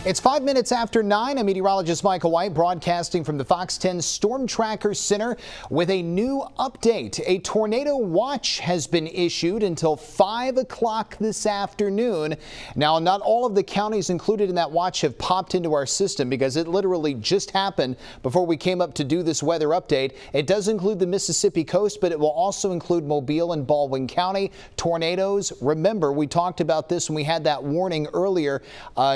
It's 5 minutes after 9. I'm meteorologist Michael White broadcasting from the Fox 10 Storm Tracker Center with a new update. A tornado watch has been issued until 5 o'clock this afternoon. Now, not all of the counties included in that watch have popped into our system because it literally just happened before we came up to do this weather update. It does include the Mississippi coast, but it will also include Mobile and Baldwin County. Tornadoes, remember, we talked about this when we had that warning earlier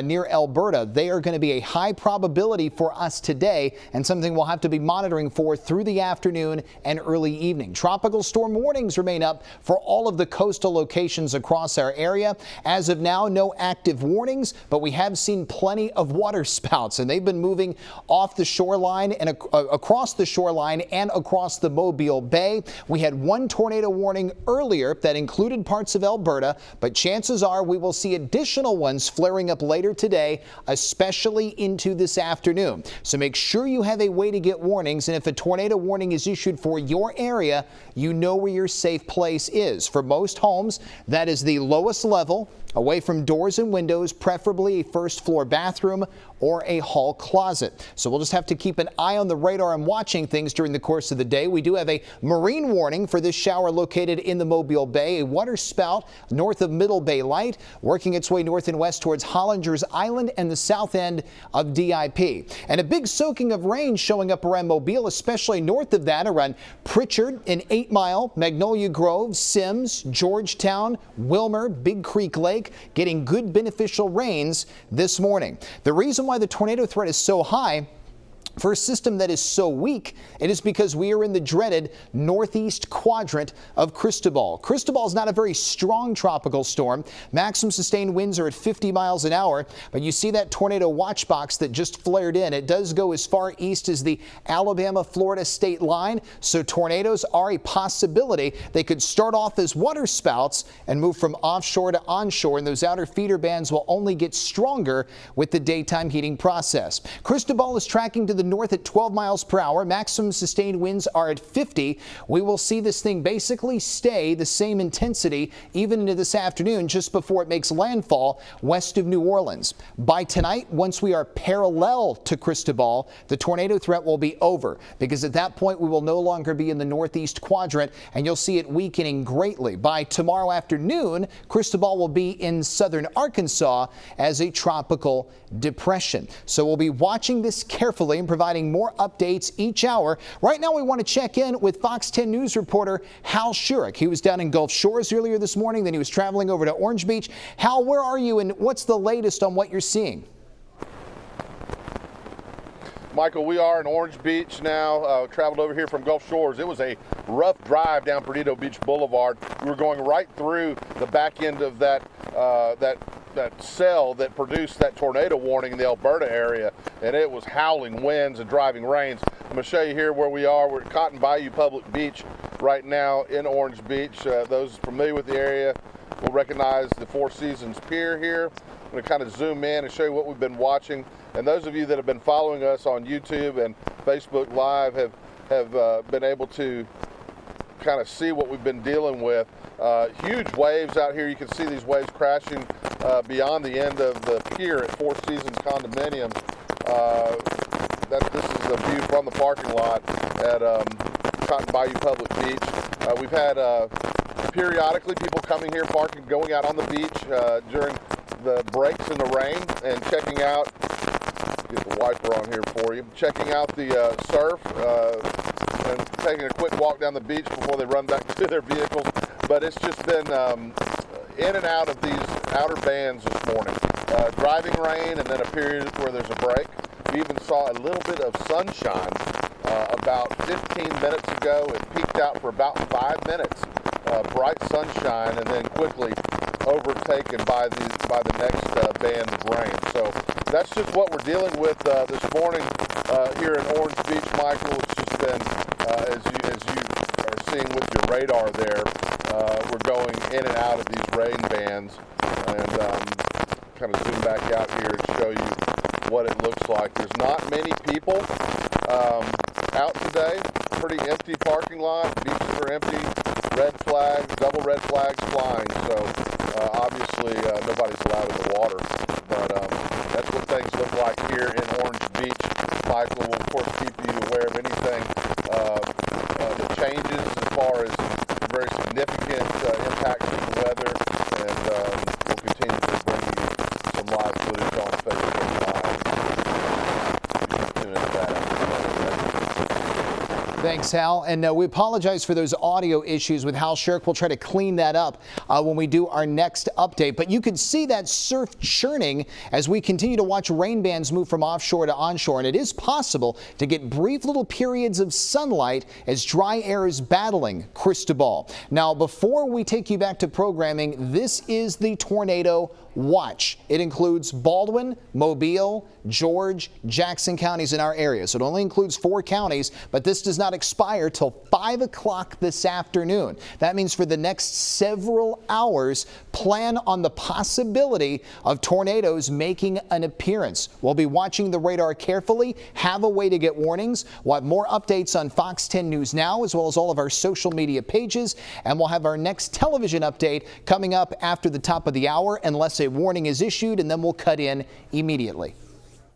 near Alberta. They are going to be a high probability for us today and something we'll have to be monitoring for through the afternoon and early evening. Tropical storm warnings remain up for all of the coastal locations across our area. As of now, no active warnings, but we have seen plenty of water spouts, and they've been moving off the shoreline and across the shoreline and across the Mobile Bay. We had one tornado warning earlier that included parts of Alberta, but chances are we will see additional ones flaring up later today, especially into this afternoon. So make sure you have a way to get warnings, and if a tornado warning is issued for your area, you know where your safe place is. For most homes, that is the lowest level, away from doors and windows, preferably a first floor bathroom or a hall closet. So we'll just have to keep an eye on the radar and watching things during the course of the day. We do have a marine warning for this shower located in the Mobile Bay. A water spout north of Middle Bay Light, working its way north and west towards Hollinger's Island and the south end of DIP. And a big soaking of rain showing up around Mobile, especially north of that around Pritchard and 8 Mile, Magnolia Grove, Sims, Georgetown, Wilmer, Big Creek Lake, getting good beneficial rains this morning. The reason why the tornado threat is so high for a system that is so weak, it is because we are in the dreaded northeast quadrant of Cristobal. Cristobal is not a very strong tropical storm. Maximum sustained winds are at 50 miles an hour, but you see that tornado watch box that just flared in. It does go as far east as the Alabama-Florida state line, so tornadoes are a possibility. They could start off as water spouts and move from offshore to onshore, and those outer feeder bands will only get stronger with the daytime heating process. Cristobal is tracking to the north at 12 miles per hour. Maximum sustained winds are at 50. We will see this thing basically stay the same intensity even into this afternoon just before it makes landfall west of New Orleans. By tonight, once we are parallel to Cristobal, the tornado threat will be over because at that point we will no longer be in the northeast quadrant and you'll see it weakening greatly. By tomorrow afternoon, Cristobal will be in southern Arkansas as a tropical depression. So we'll be watching this carefully and providing more updates each hour. Right now, we want to check in with Fox 10 News reporter Hal Shurek. He was down in Gulf Shores earlier this morning, then he was traveling over to Orange Beach. Hal, where are you and what's the latest on what you're seeing? Michael, we are in Orange Beach now. Traveled over here from Gulf Shores. It was a rough drive down Perdido Beach Boulevard. We were going right through the back end of that cell that produced that tornado warning in the Alberta area, and it was howling winds and driving rains. I'm going to show you here where we are. We're at Cotton Bayou Public Beach right now in Orange Beach. Those familiar with the area will recognize the Four Seasons Pier here. I'm going to kind of zoom in and show you what we've been watching. And those of you that have been following us on YouTube and Facebook Live have been able to kind of see what we've been dealing with. Huge waves out here. You can see these waves crashing beyond the end of the pier at Four Seasons Condominium. This is a view from the parking lot at Cotton Bayou Public Beach. We've had periodically people coming here, parking, going out on the beach during the breaks in the rain and checking out, get the wiper on here for you, checking out the surf and taking a quick walk down the beach before they run back to their vehicles. But it's just been in and out of these outer bands this morning. Driving rain and then a period where there's a break. We even saw a little bit of sunshine about 15 minutes ago. It peaked out for about 5 minutes. Bright sunshine and then quickly overtaken by the next band of rain. So that's just what we're dealing with this morning here in Orange Beach, Michael. It's just been, as you are seeing with your radar there, we're going in and out of these rain bands, and kind of zoom back out here and show you what it looks like. There's not many people out today. Pretty empty parking lot. Beaches are empty. Red flags, double red flags flying. So obviously nobody's allowed in the water. But that's what things look Thanks, Hal. And we apologize for those audio issues with Hal Shirk. We'll try to clean that up when we do our next update. But you can see that surf churning as we continue to watch rain bands move from offshore to onshore. And it is possible to get brief little periods of sunlight as dry air is battling Cristobal. Now, before we take you back to programming, this is the tornado watch. It includes Baldwin, Mobile, George, Jackson counties in our area. So it only includes 4 counties, but this does not expire till 5 o'clock this afternoon. That means for the next several hours, plan on the possibility of tornadoes making an appearance. We'll be watching the radar carefully, have a way to get warnings. We'll have more updates on Fox 10 News Now, as well as all of our social media pages, and we'll have our next television update coming up after the top of the hour, unless a warning is issued, and then we'll cut in immediately.